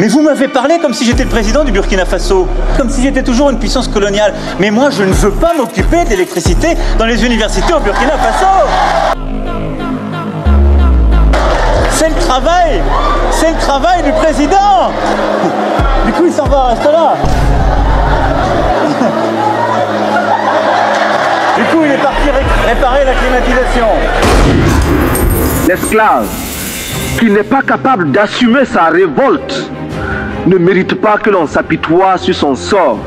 Mais vous m'avez parlé comme si j'étais le président du Burkina Faso, comme si j'étais toujours une puissance coloniale. Mais moi, je ne veux pas m'occuper de l'électricité dans les universités au Burkina Faso. C'est le travail du président. Du coup, il s'en va, reste là. Du coup, il est parti réparer la climatisation. L'esclave qui n'est pas capable d'assumer sa révolte ne mérite pas que l'on s'apitoie sur son sort.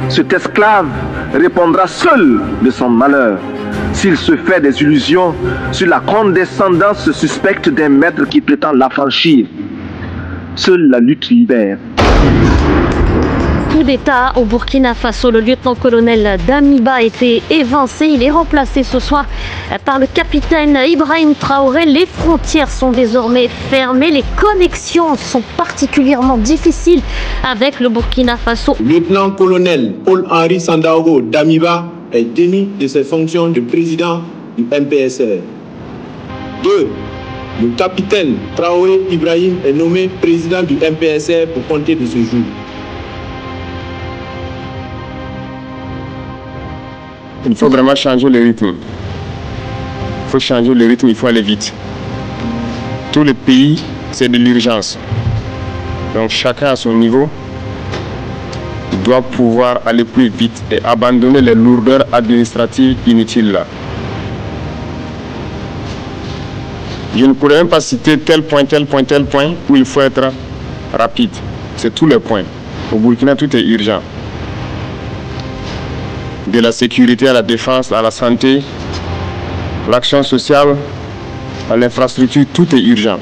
Cet esclave répondra seul de son malheur s'il se fait des illusions sur la condescendance suspecte d'un maître qui prétend l'affranchir. Seule la lutte libère. Coup d'État au Burkina Faso, le lieutenant-colonel Damiba a été évincé. Il est remplacé ce soir par le capitaine Ibrahim Traoré. Les frontières sont désormais fermées. Les connexions sont particulièrement difficiles avec le Burkina Faso. Le lieutenant-colonel Paul-Henri Sandaogo Damiba est démis de ses fonctions de président du MPSR. 2. Le capitaine Traoré Ibrahim est nommé président du MPSR pour compter de ce jour. Il faut vraiment changer le rythme. Il faut changer le rythme, il faut aller vite. Tout le pays, c'est de l'urgence. Donc chacun à son niveau doit pouvoir aller plus vite et abandonner les lourdeurs administratives inutiles là. Je ne pourrais même pas citer tel point où il faut être rapide. C'est tous les points. Au Burkina, tout est urgent. De la sécurité à la défense, à la santé, l'action sociale, à l'infrastructure, tout est urgent.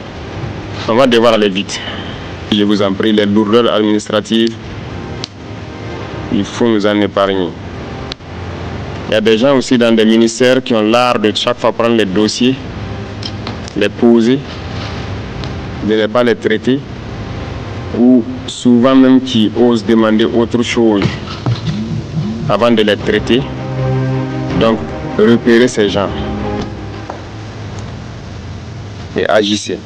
On va devoir aller vite. Je vous en prie, les lourdeurs administratives, il faut nous en épargner. Il y a des gens aussi dans des ministères qui ont l'art de chaque fois prendre les dossiers, les poser, de ne pas les traiter, ou souvent même qui osent demander autre chose avant de les traiter. Donc, repérez ces gens et agissez.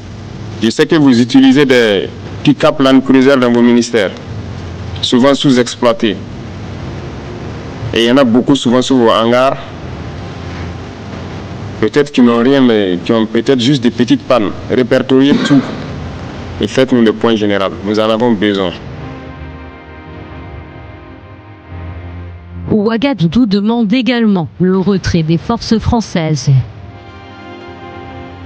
Je sais que vous utilisez des pick-up Land Cruiser dans vos ministères, souvent sous-exploités. Et il y en a beaucoup souvent sur vos hangars, peut-être qui n'ont rien, mais qui ont peut-être juste des petites pannes. Répertoriez tout et faites-nous le point général. Nous en avons besoin. Ouagadougou demande également le retrait des forces françaises.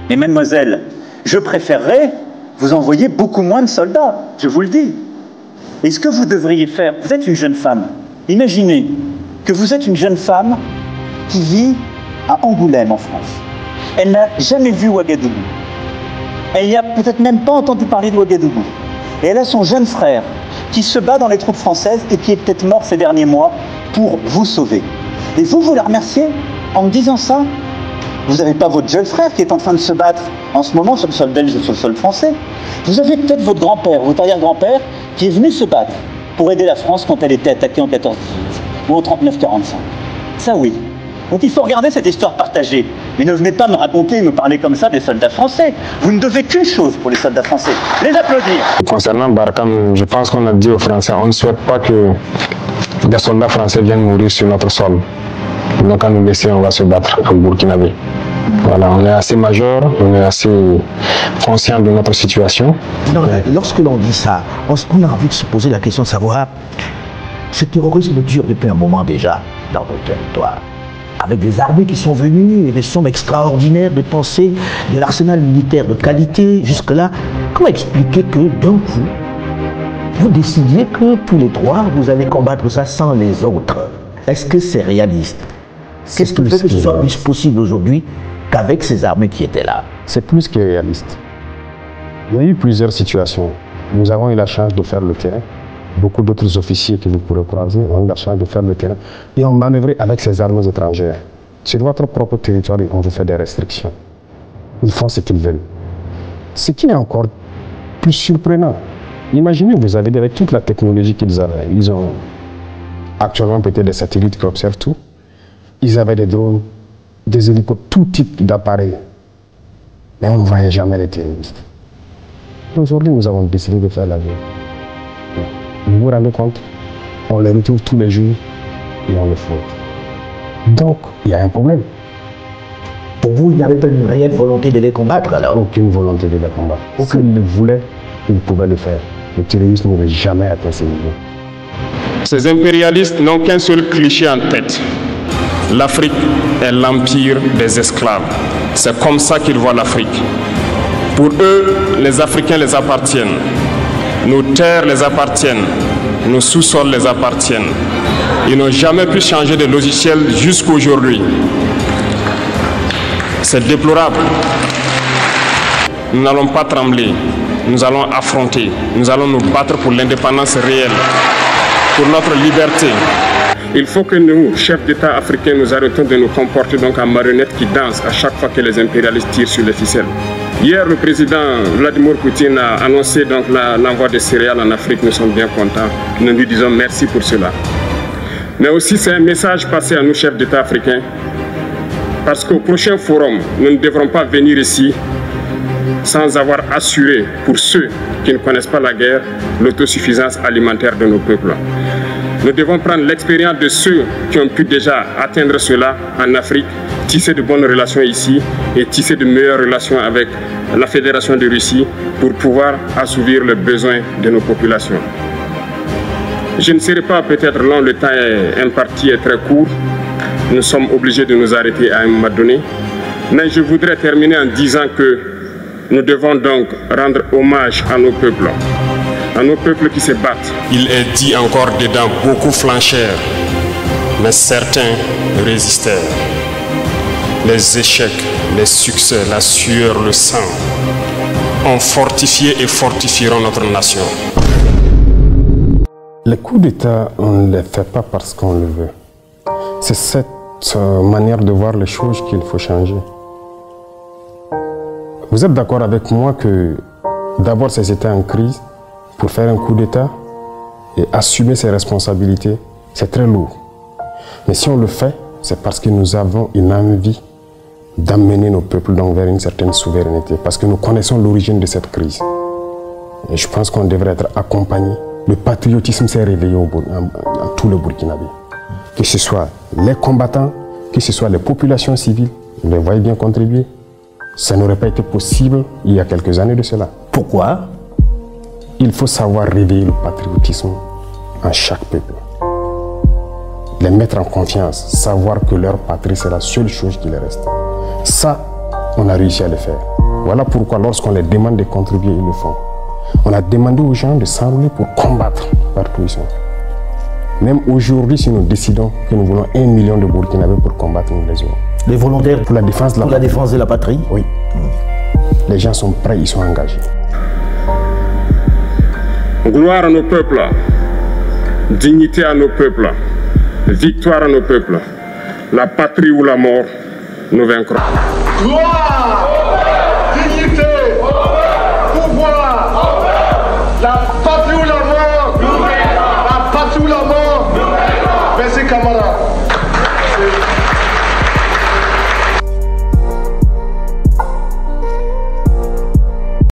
Mais mademoiselle, je préférerais vous envoyer beaucoup moins de soldats, je vous le dis. Et ce que vous devriez faire, vous êtes une jeune femme. Imaginez que vous êtes une jeune femme qui vit à Angoulême en France. Elle n'a jamais vu Ouagadougou. Elle n'y a peut-être même pas entendu parler de Ouagadougou. Et elle a son jeune frère qui se bat dans les troupes françaises et qui est peut-être mort ces derniers mois pour vous sauver. Et vous la remerciez en me disant ça? Vous n'avez pas votre jeune frère qui est en train de se battre en ce moment sur le sol belge ou sur le sol français. Vous avez peut-être votre grand-père, votre arrière-grand-père qui est venu se battre pour aider la France quand elle était attaquée en 14-18 ou en 39-45. Ça oui. Donc il faut regarder cette histoire partagée. Mais ne venez pas me raconter et me parler comme ça des soldats français. Vous ne devez qu'une chose pour les soldats français, les applaudir. Concernant Barkhane, je pense qu'on a dit aux Français, on ne souhaite pas que des soldats français viennent mourir sur notre sol. Donc quand nous laisser, on va se battre en Burkinabé. Voilà, on est assez majeur, on est assez conscient de notre situation. Non, lorsque l'on dit ça, on a envie de se poser la question de savoir, ce terrorisme dure depuis un moment déjà dans notre territoire. Avec des armées qui sont venues et des sommes extraordinaires dépensées, de l'arsenal militaire de qualité jusque-là. Comment expliquer que d'un coup, vous décidiez que tous les trois, vous allez combattre ça sans les autres? Est-ce que c'est réaliste? Qu'est-ce qui fait que ce soit plus possible aujourd'hui qu'avec ces armées qui étaient là? C'est plus que réaliste. Il y a eu plusieurs situations. Nous avons eu la chance de faire le terrain. Beaucoup d'autres officiers que vous pourrez croiser ont eu la chance de faire le terrain. Et on manœuvrait avec ces armes étrangères. Sur votre propre territoire, on vous fait des restrictions. Ils font ce qu'ils veulent. Ce qui est encore plus surprenant. Imaginez, vous avez avec toute la technologie qu'ils avaient. Ils ont actuellement peut-être des satellites qui observent tout. Ils avaient des drones, des hélicoptères, tout type d'appareils. Mais on ne voyait jamais les terroristes. Aujourd'hui, nous avons décidé de faire la vie. Vous vous rendez compte? On les retrouve tous les jours et on les faute. Donc, il y a un problème. Pour vous, il n'y avait pas une réelle volonté de les combattre alors? Aucune volonté de les combattre. S'ils le voulaient, ils pouvaient le faire. Le terrorisme n'aurait jamais atteint ce niveau. Ces impérialistes n'ont qu'un seul cliché en tête. L'Afrique est l'empire des esclaves. C'est comme ça qu'ils voient l'Afrique. Pour eux, les Africains les appartiennent. Nos terres les appartiennent. Nos sous-sols les appartiennent. Ils n'ont jamais pu changer de logiciel jusqu'à aujourd'hui. C'est déplorable. Nous n'allons pas trembler. Nous allons affronter. Nous allons nous battre pour l'indépendance réelle, pour notre liberté. Il faut que nous, chefs d'État africains, nous arrêtons de nous comporter donc en marionnettes qui dansent à chaque fois que les impérialistes tirent sur les ficelles. Hier, le président Vladimir Poutine a annoncé donc l'envoi de céréales en Afrique. Nous sommes bien contents. Nous lui disons merci pour cela. Mais aussi, c'est un message passé à nous, chefs d'État africains, parce qu'au prochain forum, nous ne devrons pas venir ici sans avoir assuré, pour ceux qui ne connaissent pas la guerre, l'autosuffisance alimentaire de nos peuples. Nous devons prendre l'expérience de ceux qui ont pu déjà atteindre cela en Afrique, tisser de bonnes relations ici et tisser de meilleures relations avec la Fédération de Russie pour pouvoir assouvir les besoins de nos populations. Je ne serai pas peut-être long, le temps imparti est très court. Nous sommes obligés de nous arrêter à un moment donné. Mais je voudrais terminer en disant que nous devons donc rendre hommage à nos peuples qui se battent. Il est dit encore dedans, beaucoup flanchèrent, mais certains résistèrent. Les échecs, les succès, la sueur, le sang ont fortifié et fortifieront notre nation. Les coups d'État, on ne les fait pas parce qu'on le veut. C'est cette manière de voir les choses qu'il faut changer. Vous êtes d'accord avec moi que d'avoir ces États en crise, pour faire un coup d'État et assumer ses responsabilités, c'est très lourd. Mais si on le fait, c'est parce que nous avons une envie d'amener nos peuples donc vers une certaine souveraineté, parce que nous connaissons l'origine de cette crise. Et je pense qu'on devrait être accompagné. Le patriotisme s'est réveillé dans tout le Burkinabé. Que ce soit les combattants, que ce soit les populations civiles, vous les voyez bien contribuer. Ça n'aurait pas été possible il y a quelques années de cela. Pourquoi? Il faut savoir réveiller le patriotisme en chaque peuple. Les mettre en confiance, savoir que leur patrie c'est la seule chose qui les reste. Ça, on a réussi à le faire. Voilà pourquoi lorsqu'on les demande de contribuer, ils le font. On a demandé aux gens de s'enrôler pour combattre partout où ils sont. Même aujourd'hui, si nous décidons que nous voulons 1 million de Burkinabés pour combattre, nous les aurons. Les volontaires pour la défense de la patrie? Oui. Les gens sont prêts, ils sont engagés. Gloire à nos peuples, dignité à nos peuples, victoire à nos peuples. La patrie ou la mort, nous vaincrons. Gloire, dignité, pouvoir, la